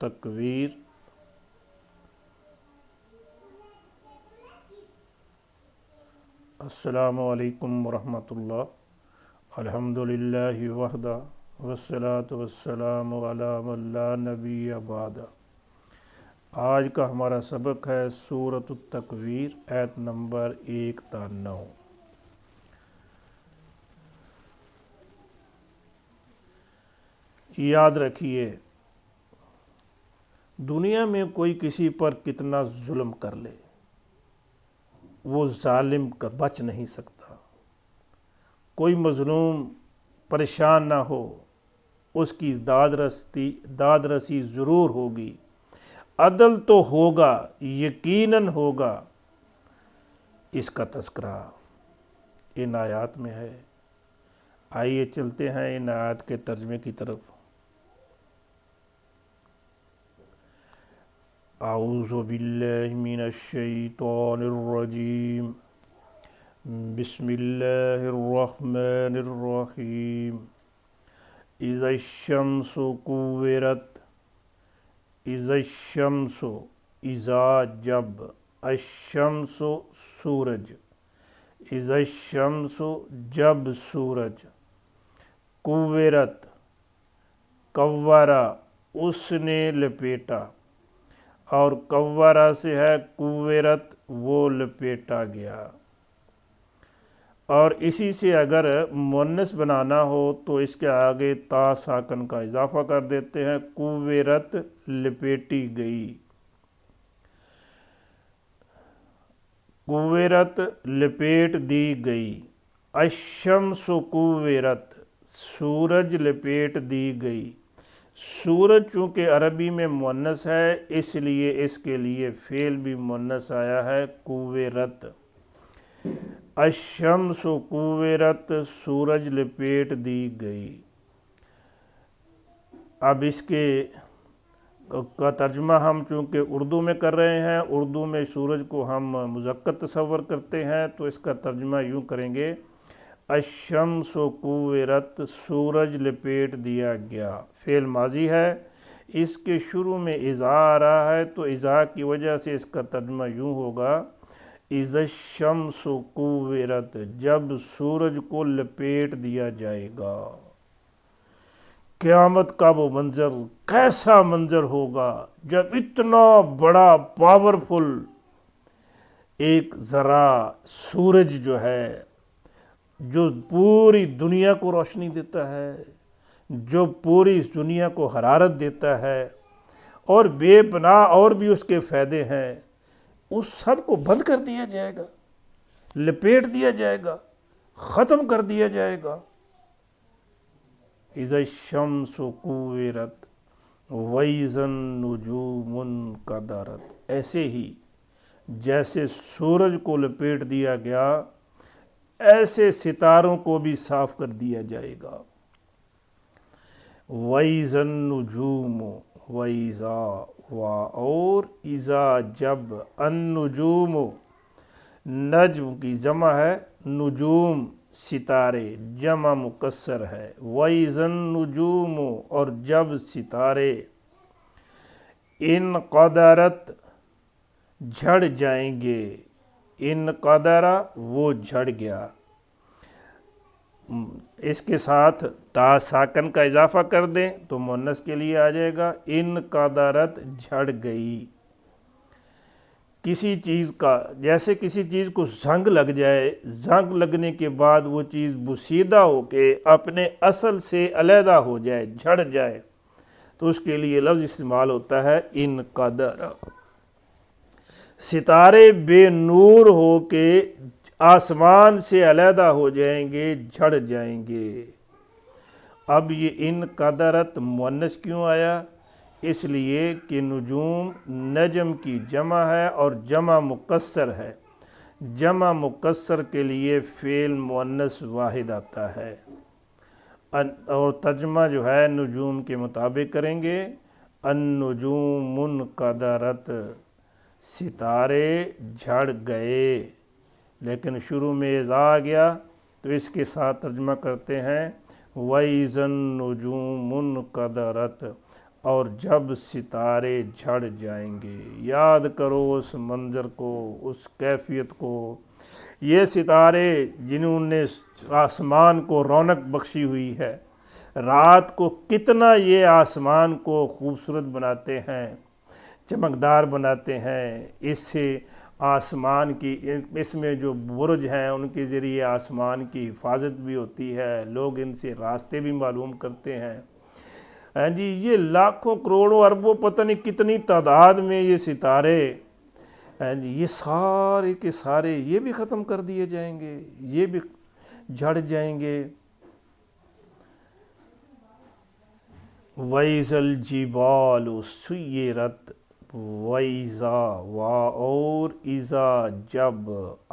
تکویر السلام علیکم ورحمۃ اللہ۔ الحمدللہ وحدہ والصلاة والسلام علی من لا نبی بعد۔ آج کا ہمارا سبق ہے سورۃ التکویر، آیت نمبر 1 تا 9۔ یاد رکھیے، دنیا میں کوئی کسی پر کتنا ظلم کر لے، وہ ظالم کا بچ نہیں سکتا۔ کوئی مظلوم پریشان نہ ہو، اس کی داد رسی ضرور ہوگی، عدل تو ہوگا، یقیناً ہوگا۔ اس کا تذکرہ ان آیات میں ہے۔ آئیے چلتے ہیں ان آیات کے ترجمے کی طرف۔ اعوذ باللہ من الشیطان الرجیم، بسم اللہ الرحمن الرحیم۔ اذا الشمس کورت، اذا الشمس، اذا جب، الشمس سورج، اذا الشمس جب سورج، کورت کورا اس نے لپیٹا، اور کورا سے ہے کورت وہ لپیٹا گیا۔ اور اسی سے اگر مؤنث بنانا ہو تو اس کے آگے تا ساکن کا اضافہ کر دیتے ہیں، کورت لپیٹی گئی، کورت لپیٹ دی گئی۔ الشمس کورت سورج لپیٹ دی گئی۔ سورج چونکہ عربی میں مؤنث ہے، اس لیے اس کے لیے فعل بھی مؤنث آیا ہے، کورت۔ الشمس کورت سورج لپیٹ دی گئی۔ اب اس کا ترجمہ ہم چونکہ اردو میں کر رہے ہیں، اردو میں سورج کو ہم مذکر تصور کرتے ہیں، تو اس کا ترجمہ یوں کریں گے، الشمس کورت سورج لپیٹ دیا گیا۔ فعل ماضی ہے، اس کے شروع میں اذا آ رہا ہے، تو اذا کی وجہ سے اس کا ترجمہ یوں ہوگا، اذا الشمس کورت جب سورج کو لپیٹ دیا جائے گا۔ قیامت کا وہ منظر کیسا منظر ہوگا جب اتنا بڑا پاورفل ایک ذرا سورج جو ہے، جو پوری دنیا کو روشنی دیتا ہے، جو پوری دنیا کو حرارت دیتا ہے، اور بے پناہ اور بھی اس کے فائدے ہیں، اس سب کو بند کر دیا جائے گا، لپیٹ دیا جائے گا، ختم کر دیا جائے گا۔ اذا الشمس کورت واذا النجوم انکدرت، ایسے ہی جیسے سورج کو لپیٹ دیا گیا، ایسے ستاروں کو بھی صاف کر دیا جائے گا۔ وَإِذَا النُّجُومُ، وَإِذَا اور اذا جب، النجوم نجم کی جمع ہے، نجوم ستارے جمع مکسر ہے، وَإِذَا النُّجُومُ اور جب ستارے، انقدرت جھڑ جائیں گے، انقدرہ وہ جھڑ گیا۔ اس کے ساتھ تا ساکن کا اضافہ کر دیں تو مؤنث کے لیے آ جائے گا، انقدرت جھڑ گئی۔ کسی چیز کا، جیسے کسی چیز کو زنگ لگ جائے، زنگ لگنے کے بعد وہ چیز بسیدہ ہو کے اپنے اصل سے علیحدہ ہو جائے، جھڑ جائے، تو اس کے لیے لفظ استعمال ہوتا ہے انقدر۔ ستارے بے نور ہو کے آسمان سے علیحدہ ہو جائیں گے، جھڑ جائیں گے۔ اب یہ انقدرت مؤنث کیوں آیا؟ اس لیے کہ نجوم نجم کی جمع ہے اور جمع مکسر ہے، جمع مکسر کے لیے فعل مؤنث واحد آتا ہے، اور ترجمہ جو ہے نجوم کے مطابق کریں گے، النجوم انقدرت ستارے جھڑ گئے، لیکن شروع میں اذا آ گیا تو اس کے ساتھ ترجمہ کرتے ہیں، وَإِذَا النُّجُومُ انْقَدَرَتْ، اور جب ستارے جھڑ جائیں گے۔ یاد کرو اس منظر کو، اس کیفیت کو۔ یہ ستارے جنہوں نے آسمان کو رونق بخشی ہوئی ہے، رات کو کتنا یہ آسمان کو خوبصورت بناتے ہیں، چمکدار بناتے ہیں۔ اس سے آسمان کی، اس میں جو برج ہیں ان کے ذریعے آسمان کی حفاظت بھی ہوتی ہے، لوگ ان سے راستے بھی معلوم کرتے ہیں۔ ہاں جی، یہ لاکھوں کروڑوں اربوں پتہ نہیں کتنی تعداد میں یہ ستارے، ہاں جی، یہ سارے کے سارے یہ بھی ختم کر دیے جائیں گے، یہ بھی جھڑ جائیں گے۔ وَإِذَا الْجِبَالُ سُيِّرَتْ، وَإِذَا اور اِذَا جب،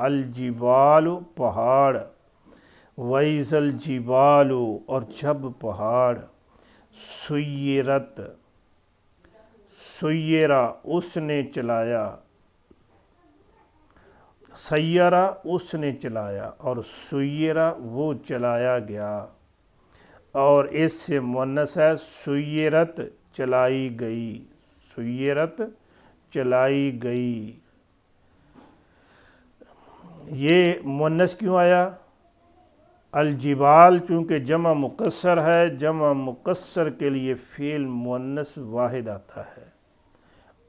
الجبال پہاڑ، وَإِذَا الْجِبَالُ اور جب پہاڑ، سُيِّرَتْ سُيِّرَ اس نے چلایا، سیرہ اس نے چلایا، اور سُيِّرَ وہ چلایا گیا، اور اس سے مؤنث ہے سُيِّرَت چلائی گئی، سُيِّرَت چلائی گئی۔ یہ مؤنث کیوں آیا؟ الجبال چونکہ جمع مکسر ہے، جمع مکسر کے لیے فعل مؤنث واحد آتا ہے۔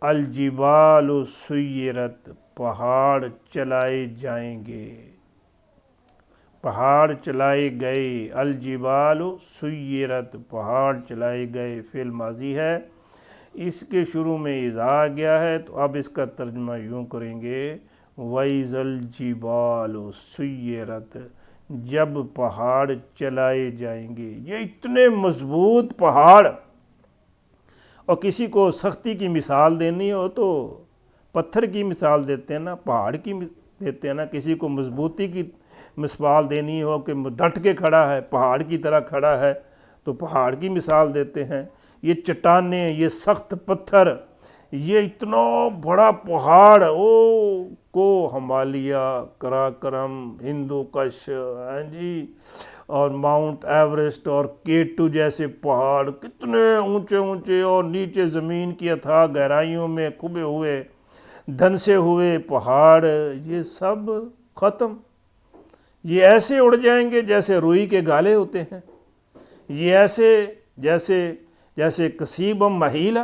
الجبال سُيِّرَت، پہاڑ چلائے جائیں گے، پہاڑ چلائے گئے۔ الجبال سُيِّرَت، پہاڑ چلائے گئے، فعل ماضی ہے، اس کے شروع میں اذا آ گیا ہے، تو اب اس کا ترجمہ یوں کریں گے، وَإِذَا الْجِبَالُ سُيِّرَتْ، جب پہاڑ چلائے جائیں گے۔ یہ اتنے مضبوط پہاڑ، اور کسی کو سختی کی مثال دینی ہو تو پتھر کی مثال دیتے ہیں نا، پہاڑ کی دیتے ہیں نا۔ کسی کو مضبوطی کی مثال دینی ہو کہ ڈٹ کے کھڑا ہے، پہاڑ کی طرح کھڑا ہے، تو پہاڑ کی مثال دیتے ہیں۔ یہ چٹانیں، یہ سخت پتھر، یہ اتنا بڑا پہاڑ، کو ہمالیہ، قراقرم، ہندو کش، ہاں جی، اور ماؤنٹ ایورسٹ اور K2 جیسے پہاڑ، کتنے اونچے اونچے، اور نیچے زمین کی اتھاہ گہرائیوں میں کھبے ہوئے دھنسے ہوئے پہاڑ، یہ سب ختم۔ یہ ایسے اڑ جائیں گے جیسے روئی کے گالے ہوتے ہیں، یہ ایسے جیسے کسیب مہیلا،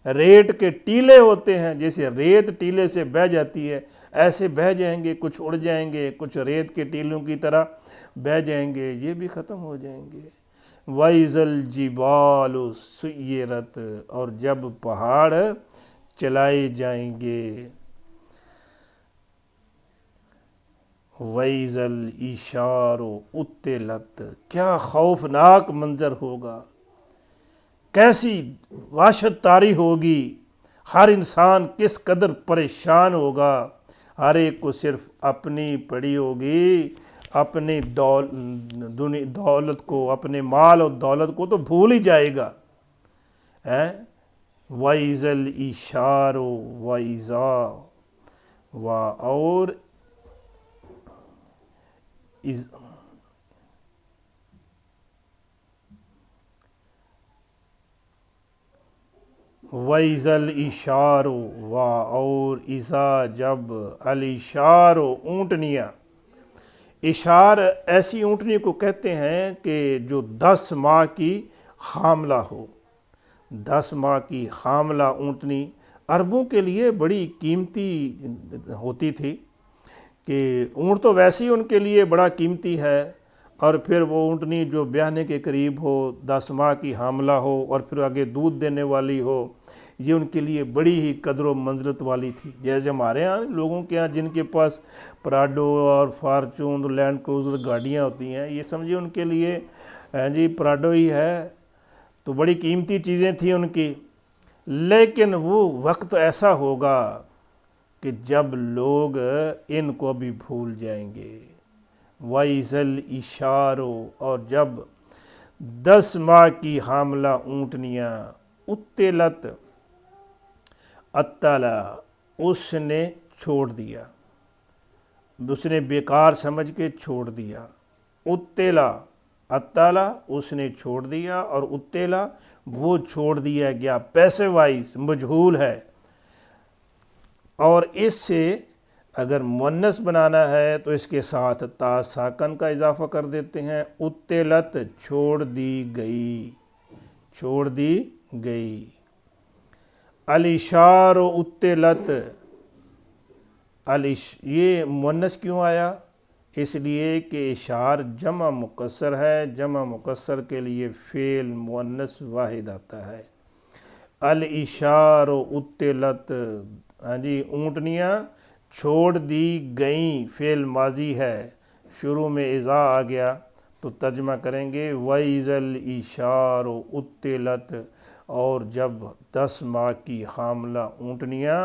ریت کے ٹیلے ہوتے ہیں، جیسے ریت ٹیلے سے بہہ جاتی ہے، ایسے بہہ جائیں گے، کچھ اڑ جائیں گے، کچھ ریت کے ٹیلوں کی طرح بہہ جائیں گے، یہ بھی ختم ہو جائیں گے۔ وَإِذَا الْجِبَالُ سُيِّرَتْ، اور جب پہاڑ چلائے جائیں گے۔ وَإِذَا الْعِشَارُ عُطِّلَتْ، کیا خوفناک منظر ہوگا، کیسی وحشت طاری ہوگی، ہر انسان کس قدر پریشان ہوگا، ہر ایک کو صرف اپنی پڑی ہوگی، اپنی دولت کو، اپنے مال اور دولت کو تو بھول ہی جائے گا۔ وَإِذَا الْعِشَارُ، وَإِذَا اور وَإِذَا الْعِشَارُ، اور اذا جب، العشار اونٹنیاں، اشار ایسی اونٹنی کو کہتے ہیں کہ جو 10 ماہ کی حاملہ ہو۔ 10 ماہ کی حاملہ اونٹنی عربوں کے لیے بڑی قیمتی ہوتی تھی، کہ اونٹ تو ویسے ہی ان کے لیے بڑا قیمتی ہے، اور پھر وہ اونٹنی جو بیانے کے قریب ہو، 10 ماہ کی حاملہ ہو، اور پھر آگے دودھ دینے والی ہو، یہ ان کے لیے بڑی ہی قدر و منزلت والی تھی۔ جیسے ہمارے ہاں لوگوں کے ہاں جن کے پاس پراڈو اور فارچون، لینڈ کروزر گاڑیاں ہوتی ہیں، یہ سمجھے ان کے لیے جی پراڈو ہی ہے، تو بڑی قیمتی چیزیں تھیں ان کی۔ لیکن وہ وقت ایسا ہوگا کہ جب لوگ ان کو بھی بھول جائیں گے۔ وَإِذَا الْعِشَارُ، اور جب 10 ماہ کی حاملہ اونٹنیاں، عُطِّلَت، اطلع، اس نے چھوڑ دیا، اس نے بیکار سمجھ کے چھوڑ دیا، عُطِّلَ اطالا اس نے چھوڑ دیا، اور اتلا وہ چھوڑ دیا گیا، پیسے وائز مجہول ہے۔ اور اس سے اگر مؤنث بنانا ہے تو اس کے ساتھ تا ساکن کا اضافہ کر دیتے ہیں، اتلت چھوڑ دی گئی، چھوڑ دی گئی۔ الاشار اتلت، یہ مؤنث کیوں آیا؟ اس لیے کہ اشار جمع مکسر ہے، جمع مکسر کے لیے فعل مؤنث واحد آتا ہے۔ الاشار اتلت، ہاں جی، اونٹنیاں چھوڑ دی گئیں، فعل ماضی ہے، شروع میں اذا آ گیا تو ترجمہ کریں گے وَإِذَا الْإِشَارُ اُتِّلَتْ، اور جب 10 ماہ کی حاملہ اونٹنیاں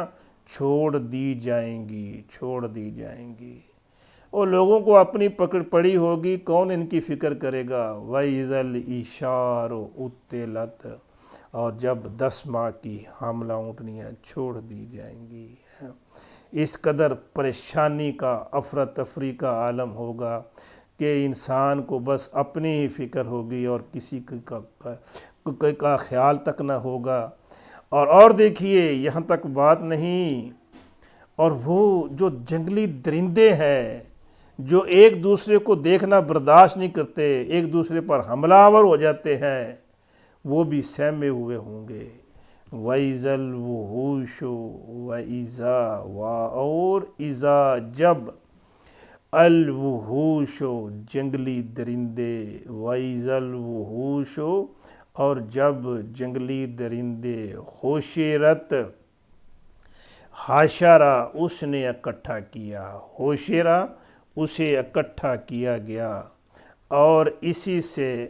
چھوڑ دی جائیں گی، چھوڑ دی جائیں گی، اور لوگوں کو اپنی پکڑ پڑی ہوگی، کون ان کی فکر کرے گا؟ وَإِذَا الْإِشَارُ اُتِّلَتْ، اور جب 10 ماہ کی حاملہ اونٹنیاں چھوڑ دی جائیں گی۔ اس قدر پریشانی کا، افراتفری کا عالم ہوگا کہ انسان کو بس اپنی ہی فکر ہوگی اور کسی کا خیال تک نہ ہوگا۔ اور دیکھیے یہاں تک بات نہیں، اور وہ جو جنگلی درندے ہیں جو ایک دوسرے کو دیکھنا برداشت نہیں کرتے، ایک دوسرے پر حملہ آور ہو جاتے ہیں، وہ بھی سہمے ہوئے ہوں گے۔ وَإِذَا الْوُحُوشُ وَإِذَا، اور اذا جب، الوحوش جنگلی درندے، وَإِذَا الْوُحُوشُ اور جب جنگلی درندے، حشرت، حاشرہ اس نے اکٹھا کیا، حشرہ اسے اکٹھا کیا گیا۔ اور اسی سے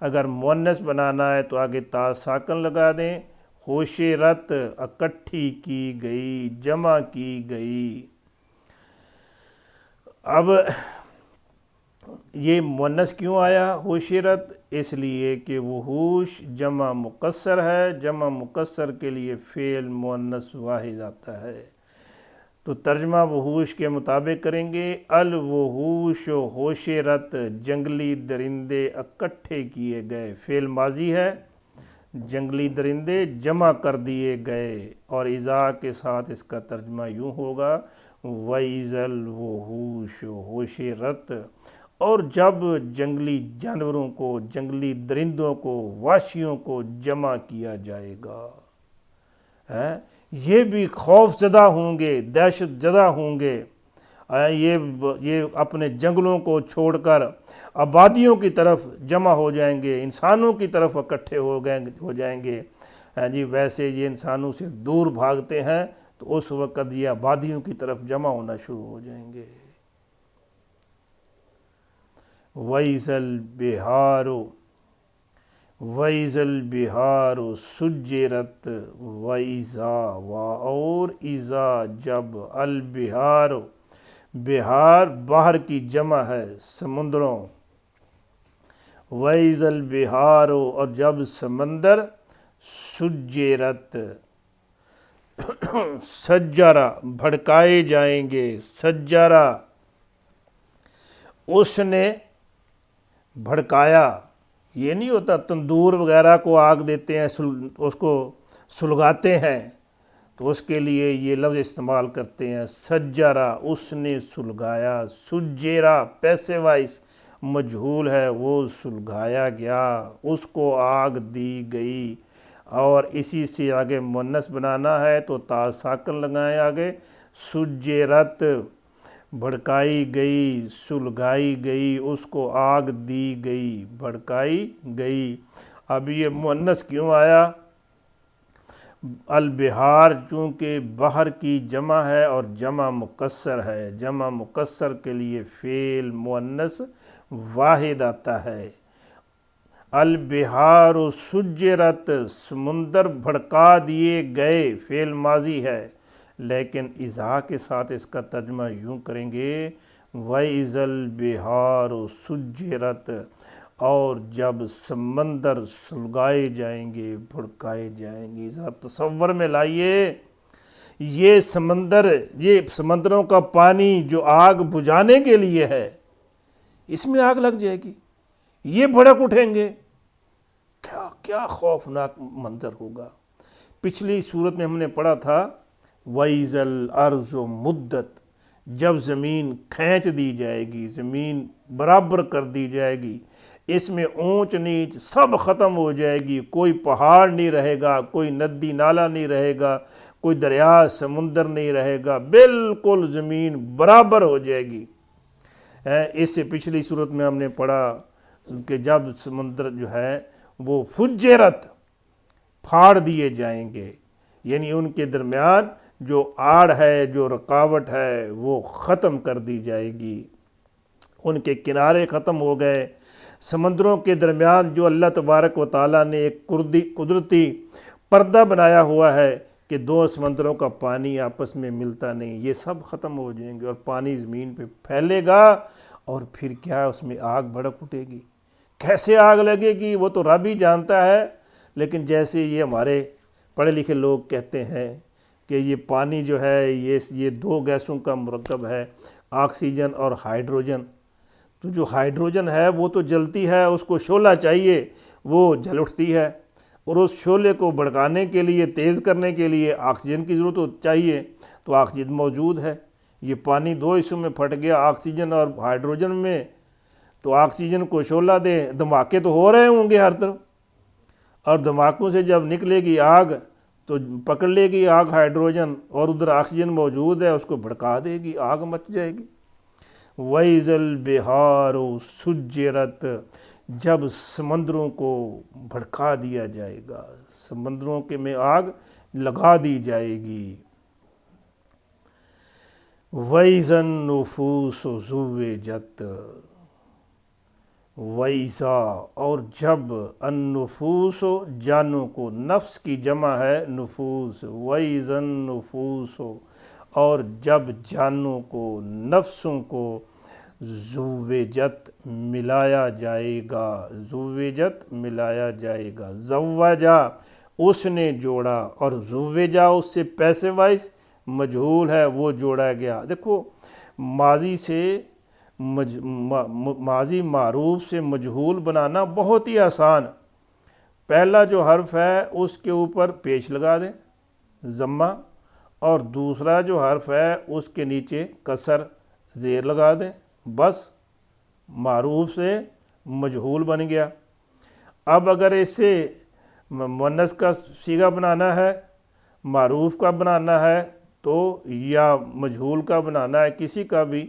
اگر مؤنث بنانا ہے تو آگے تا ساکن لگا دیں، حشرت اکٹھی کی گئی، جمع کی گئی۔ اب یہ مؤنث کیوں آیا حشرت؟ اس لیے کہ وحوش جمع مکسر ہے، جمع مکسر کے لیے فعل مؤنث واحد آتا ہے، تو ترجمہ وحوش کے مطابق کریں گے، الوحوش حشرت، جنگلی درندے اکٹھے کیے گئے، فعل ماضی ہے، جنگلی درندے جمع کر دیے گئے، اور اذا کے ساتھ اس کا ترجمہ یوں ہوگا وَإِذَا الْوُحُوشُ حُشِرَتْ، اور جب جنگلی جانوروں کو، جنگلی درندوں کو، وحشیوں کو جمع کیا جائے گا، یہ بھی خوف زدہ ہوں گے، دہشت زدہ ہوں گے، یہ اپنے جنگلوں کو چھوڑ کر آبادیوں کی طرف جمع ہو جائیں گے، انسانوں کی طرف اکٹھے ہو جائیں گے۔ جی ویسے یہ انسانوں سے دور بھاگتے ہیں تو اس وقت یہ آبادیوں کی طرف جمع ہونا شروع ہو جائیں گے۔ وَإِذَا الْبِحَارُ، وَإِذَا الْبِحَارُ سُجِّرَتْ، وَإِذَا، اور اذا جب، البحار، بحار بحر کی جمع ہے، سمندروں، وَإِذَا الْبِحَارُ اور جب سمندر، سُجِّرَتْ سجرہ بھڑکائے جائیں گے، سجرہ اس نے بھڑکایا، یہ نہیں ہوتا تندور وغیرہ کو آگ دیتے ہیں، اس کو سلگاتے ہیں، تو اس کے لیے یہ لفظ استعمال کرتے ہیں، سجرہ اس نے سلگایا، سجرہ پیسے وائس مجہول ہے، وہ سلگایا گیا، اس کو آگ دی گئی۔ اور اسی سے آگے مؤنث بنانا ہے تو تا ساکن لگائیں، آگے سجرت بھڑکائی گئی، سلگائی گئی، اس کو آگ دی گئی، بھڑکائی گئی۔ اب یہ مؤنث کیوں آیا؟ البحار چونکہ بحر کی جمع ہے اور جمع مکسر ہے، جمع مکسر کے لیے فعل مؤنث واحد آتا ہے۔ البحار سجرت سمندر بھڑکا دیے گئے، فعل ماضی ہے، لیکن اذا کے ساتھ اس کا ترجمہ یوں کریں گے وَإِذَا الْبِحَارُ سُجِّرَتْ، اور جب سمندر سلگائے جائیں گے، بھڑکائے جائیں گے۔ ذرا تصور میں لائیے، یہ سمندروں کا پانی جو آگ بجھانے کے لیے ہے، اس میں آگ لگ جائے گی، یہ بھڑک اٹھیں گے. کیا خوفناک منظر ہوگا. پچھلی صورت میں ہم نے پڑھا تھا وَإِذَا الْأَرْضُ مُدَّتْ، جب زمین کھینچ دی جائے گی، زمین برابر کر دی جائے گی، اس میں اونچ نیچ سب ختم ہو جائے گی، کوئی پہاڑ نہیں رہے گا، کوئی ندی نالا نہیں رہے گا، کوئی دریا سمندر نہیں رہے گا، بالکل زمین برابر ہو جائے گی. اس سے پچھلی صورت میں ہم نے پڑھا کہ جب سمندر جو ہے وہ فجرت، پھاڑ دیے جائیں گے، یعنی ان کے درمیان جو آڑ ہے، جو رکاوٹ ہے، وہ ختم کر دی جائے گی. ان کے کنارے ختم ہو گئے. سمندروں کے درمیان جو اللہ تبارک و تعالیٰ نے ایک قدرتی پردہ بنایا ہوا ہے کہ دو سمندروں کا پانی آپس میں ملتا نہیں، یہ سب ختم ہو جائیں گے اور پانی زمین پہ پھیلے گا. اور پھر کیا اس میں آگ بھڑک اٹھے گی. کیسے آگ لگے گی وہ تو رب ہی جانتا ہے، لیکن جیسے یہ ہمارے پڑھے لکھے لوگ کہتے ہیں کہ یہ پانی جو ہے یہ دو گیسوں کا مرکب ہے، آکسیجن اور ہائیڈروجن. تو جو ہائیڈروجن ہے وہ تو جلتی ہے، اس کو شعلہ چاہیے، وہ جل اٹھتی ہے، اور اس شعلے کو بھڑکانے کے لیے، تیز کرنے کے لیے آکسیجن کی ضرورت چاہیے. تو آکسیجن موجود ہے. یہ پانی دو حصوں میں پھٹ گیا، آکسیجن اور ہائیڈروجن میں. تو آکسیجن کو شعلہ دیں، دھماکے تو ہو رہے ہوں گے ہر طرف، اور دھماکوں سے جب نکلے گی آگ تو پکڑ لے گی آگ ہائیڈروجن، اور ادھر آکسیجن موجود ہے، اس کو بھڑکا دے گی، آگ مچ جائے گی. وَإِذَا الْبِحَارُ سُجِّرَتْ، جب سمندروں کو بھڑکا دیا جائے گا، سمندروں کے میں آگ لگا دی جائے گی. وَإِذَا النُّفُوسُ زُوِّجَتْ، وَإِذَا، اور جب، النفوس جانوں کو، نفس کی جمع ہے نفوس. وَإِذَا النُّفُوسُ، اور جب جانوں کو، نفسوں کو، زُوِّجَت، ملایا جائے گا. زُوِّجت، ملایا جائے گا. زوجا، اس نے جوڑا، اور زوجا اس سے پیسے وائز مجہول ہے، وہ جوڑا گیا. دیکھو ماضی سے ماضی معروف سے مجہول بنانا بہت ہی آسان. پہلا جو حرف ہے اس کے اوپر پیش لگا دیں ضمہ، اور دوسرا جو حرف ہے اس کے نیچے کسر زیر لگا دیں، بس معروف سے مجہول بن گیا. اب اگر اسے مؤنث کا صیغہ بنانا ہے، معروف کا بنانا ہے، تو یا مجہول کا بنانا ہے، کسی کا بھی،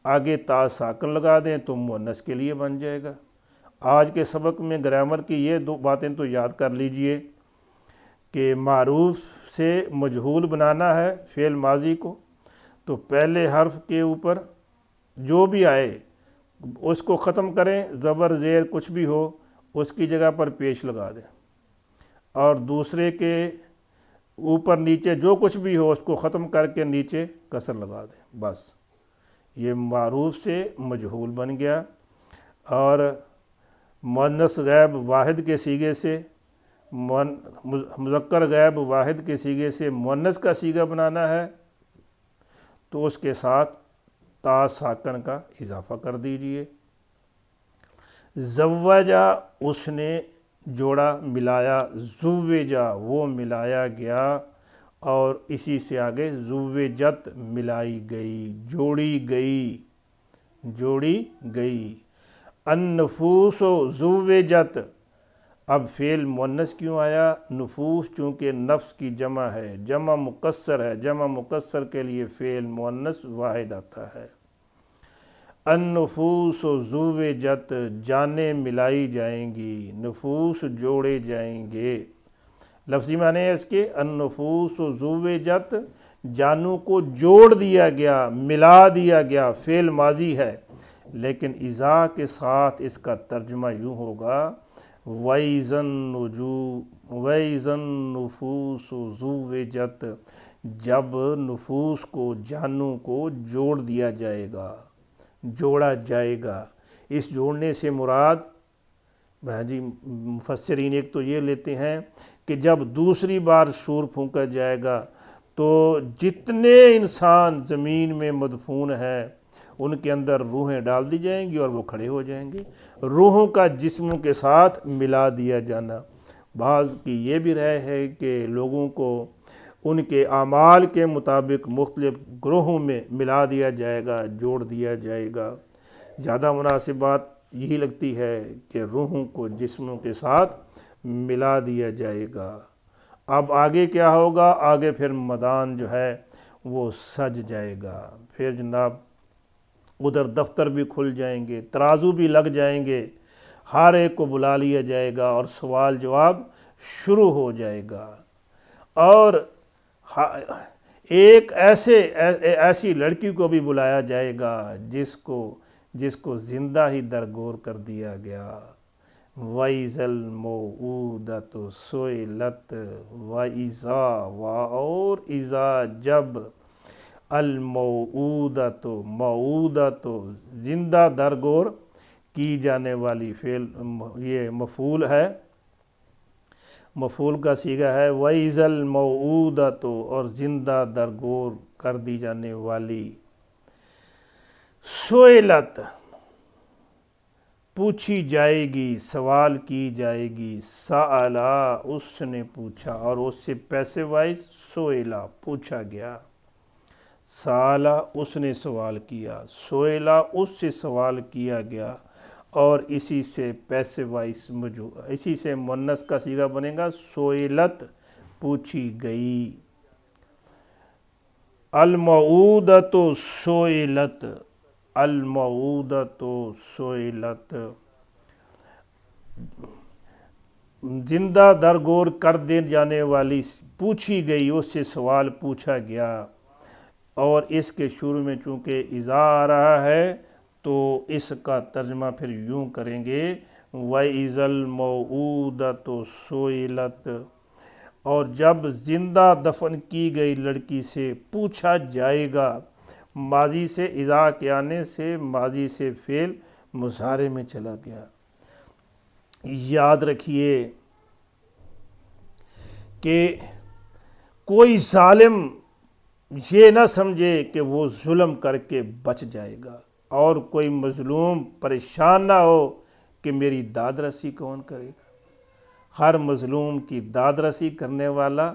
آگے تا ساکن لگا دیں تو مؤنث کے لیے بن جائے گا. آج کے سبق میں گرامر کی یہ دو باتیں تو یاد کر لیجئے کہ معروف سے مجہول بنانا ہے فعل ماضی کو، تو پہلے حرف کے اوپر جو بھی آئے اس کو ختم کریں، زبر زیر کچھ بھی ہو اس کی جگہ پر پیش لگا دیں، اور دوسرے کے اوپر نیچے جو کچھ بھی ہو اس کو ختم کر کے نیچے کسر لگا دیں، بس یہ معروف سے مجہول بن گیا. اور مؤنث غائب واحد کے صیغے سے، مذکر غائب واحد کے صیغے سے مؤنث کا صیغہ بنانا ہے تو اس کے ساتھ تا ساکن کا اضافہ کر دیجئے. زوجا، اس نے جوڑا، ملایا. زوجا، وہ ملایا گیا، اور اسی سے آگے زوجت، ملائی گئی، جوڑی گئی، جوڑی گئی. النفوس زوجت، اب فعل مؤنث کیوں آیا؟ نفوس چونکہ نفس کی جمع ہے، جمع مکسر ہے، جمع مکسر کے لیے فعل مؤنث واحد آتا ہے. النفوس زوجت، جانیں ملائی جائیں گی، نفوس جوڑے جائیں گے. لفظی معنی ہے اس کے النفوس زوجت، جانوں کو جوڑ دیا گیا، ملا دیا گیا. فعل ماضی ہے، لیکن اذا کے ساتھ اس کا ترجمہ یوں ہوگا وَإِذَا النُّفُوسُ زُوِّجَتْ، جب نفوس کو، جانوں کو جوڑ دیا جائے گا، جوڑا جائے گا. اس جوڑنے سے مراد جی مفسرین ایک تو یہ لیتے ہیں کہ جب دوسری بار شور پھونکا جائے گا تو جتنے انسان زمین میں مدفون ہیں ان کے اندر روحیں ڈال دی جائیں گی اور وہ کھڑے ہو جائیں گے۔ روحوں کا جسموں کے ساتھ ملا دیا جانا، بعض کی یہ بھی رائے ہے کہ لوگوں کو ان کے اعمال کے مطابق مختلف گروہوں میں ملا دیا جائے گا، جوڑ دیا جائے گا۔ زیادہ مناسب بات یہی لگتی ہے کہ روحوں کو جسموں کے ساتھ ملا دیا جائے گا۔ اب آگے کیا ہوگا؟ آگے پھر میدان جو ہے وہ سج جائے گا، پھر جناب ادھر دفتر بھی کھل جائیں گے، ترازو بھی لگ جائیں گے، ہر ایک کو بلا لیا جائے گا اور سوال جواب شروع ہو جائے گا۔ اور ایک ایسی لڑکی کو بھی بلایا جائے گا جس کو زندہ ہی درگور کر دیا گیا۔ وَإِذَا الْمَوْءُودَةُ سُئِلَتْ اور اذا جب موعودۃ زندہ درگور کی جانے والی فعل، یہ مفعول ہے، مفعول کا صیغہ ہے وَإِذَا الْمَوْءُودَةُ اور زندہ درگور کر دی جانے والی، سئلت پوچھی جائے گی، سوال کی جائے گی، سألا اس نے پوچھا، اور اس سے پیسے وائز سئلا پوچھا گیا، سألا اس نے سوال کیا، سئلا اس سے سوال کیا گیا، اور اسی سے پیسے وائز اسی سے مؤنث کا صیغہ بنے گا سئلت پوچھی گئی۔ الموعودۃ سئلت، الموعودۃ سئلت، زندہ درگور کر دی جانے والی پوچھی گئی، اس سے سوال پوچھا گیا۔ اور اس کے شروع میں چونکہ اذا آ رہا ہے تو اس کا ترجمہ پھر یوں کریں گے وَإِذَا الْمَوْءُودَةُ سُئِلَتْ، اور جب زندہ دفن کی گئی لڑکی سے پوچھا جائے گا۔ ماضی سے اذا کے آنے سے ماضی سے فعل مضارع میں چلا گیا۔ یاد رکھیے کہ کوئی ظالم یہ نہ سمجھے کہ وہ ظلم کر کے بچ جائے گا، اور کوئی مظلوم پریشان نہ ہو کہ میری داد رسی کون کرے گا۔ ہر مظلوم کی داد رسی کرنے والا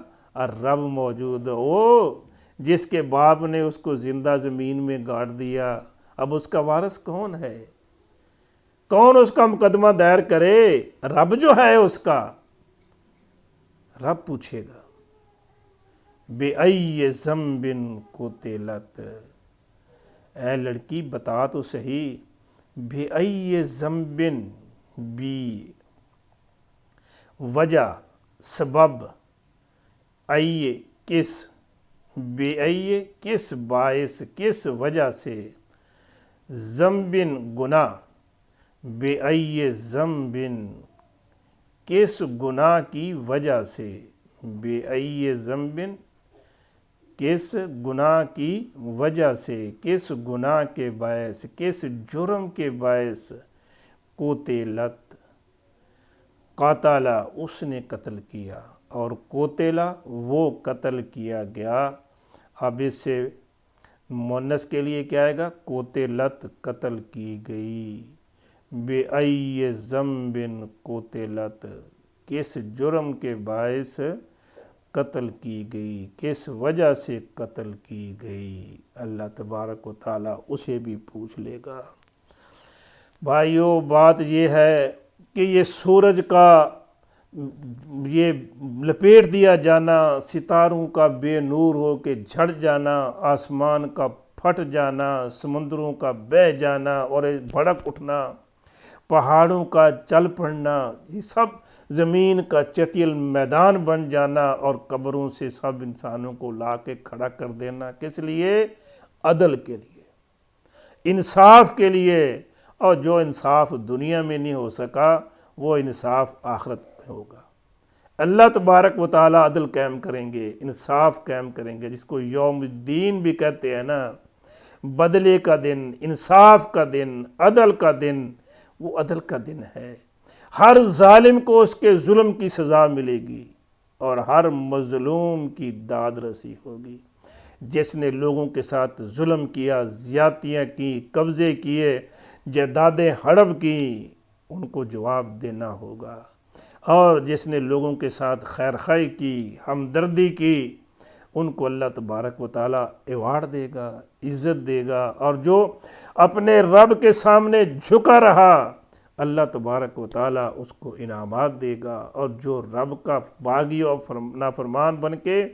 رب موجود ہے۔ وہ جس کے باپ نے اس کو زندہ زمین میں گاڑ دیا، اب اس کا وارث کون ہے؟ کون اس کا مقدمہ دائر کرے؟ رب جو ہے اس کا، رب پوچھے گا بِأَيِّ ذَنْبٍ قُتِلَتْ، اے لڑکی بتا تو صحیح، بِأَيِّ ذَنْبٍ، بھی وجہ سبب، ائی کس، بِأَيِّ کس باعث کس وجہ سے، ذنبٍ گناہ، بِأَيِّ ذَنْبٍ کس گناہ کی وجہ سے، بِأَيِّ ذَنْبٍ کس گناہ کی وجہ سے، کس گناہ کے باعث، کس جرم کے باعث، قُتِلَت قاتلا اس نے قتل کیا، اور قُتِلا وہ قتل کیا گیا۔ اب اس سے مؤنث کے لیے کیا آئے گا؟ قُتِلت قتل کی گئی، بِأَيِّ ذَنْبٍ قُتِلَت کس جرم کے باعث قتل کی گئی، کس وجہ سے قتل کی گئی۔ اللہ تبارک و تعالیٰ اسے بھی پوچھ لے گا۔ بھائیو بات یہ ہے کہ یہ سورج کا یہ لپیٹ دیا جانا، ستاروں کا بے نور ہو کے جھڑ جانا، آسمان کا پھٹ جانا، سمندروں کا بہہ جانا اور بھڑک اٹھنا، پہاڑوں کا چل پڑنا، یہ سب زمین کا چٹیل میدان بن جانا، اور قبروں سے سب انسانوں کو لا کے کھڑا کر دینا، کس لیے؟ عدل کے لیے، انصاف کے لیے۔ اور جو انصاف دنیا میں نہیں ہو سکا وہ انصاف آخرت میں ہوگا۔ اللہ تبارک و تعالیٰ عدل قائم کریں گے، انصاف قائم کریں گے، جس کو یوم الدین بھی کہتے ہیں نا، بدلے کا دن، انصاف کا دن، عدل کا دن، وہ عدل کا دن ہے۔ ہر ظالم کو اس کے ظلم کی سزا ملے گی، اور ہر مظلوم کی داد رسی ہوگی۔ جس نے لوگوں کے ساتھ ظلم کیا، زیادتیاں کی، قبضے کیے، جائیدادیں ہڑپ کی، ان کو جواب دینا ہوگا۔ اور جس نے لوگوں کے ساتھ خیرخواہی کی، ہمدردی کی، ان کو اللہ تبارک و تعالیٰ ایوارڈ دے گا، عزت دے گا۔ اور جو اپنے رب کے سامنے جھکا رہا، اللہ تبارک و تعالیٰ اس کو انعامات دے گا۔ اور جو رب کا باغی اور نافرمان بن کے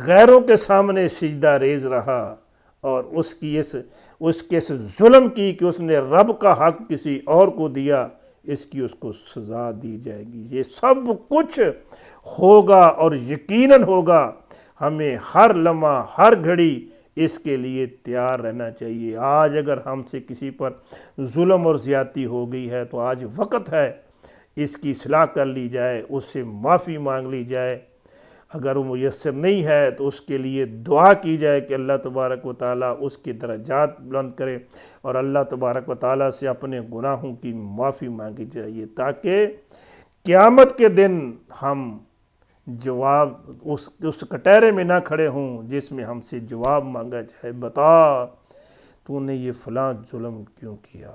غیروں کے سامنے سجدہ ریز رہا اور اس کے اس ظلم کی کہ اس نے رب کا حق کسی اور کو دیا، اس کی اس کو سزا دی جائے گی۔ یہ سب کچھ ہوگا اور یقیناً ہوگا۔ ہمیں ہر لمحہ، ہر گھڑی اس کے لیے تیار رہنا چاہیے۔ آج اگر ہم سے کسی پر ظلم اور زیادتی ہو گئی ہے تو آج وقت ہے اس کی اصلاح کر لی جائے، اس سے معافی مانگ لی جائے۔ اگر وہ میسر نہیں ہے تو اس کے لیے دعا کی جائے کہ اللہ تبارک و تعالیٰ اس کی درجات بلند کرے، اور اللہ تبارک و تعالیٰ سے اپنے گناہوں کی معافی مانگی جائے، تاکہ قیامت کے دن ہم جواب اس کٹہرے میں نہ کھڑے ہوں جس میں ہم سے جواب مانگا جائے، بتا تو نے یہ فلاں ظلم کیوں کیا۔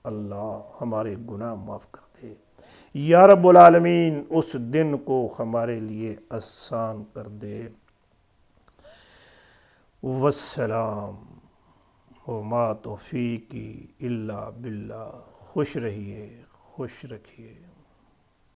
اللہ ہمارے گناہ معاف کر دے یا رب العالمین، اس دن کو ہمارے لیے آسان کر دے۔ والسلام وما توفیقی الا باللہ۔ خوش رہیے، خوش رکھیے۔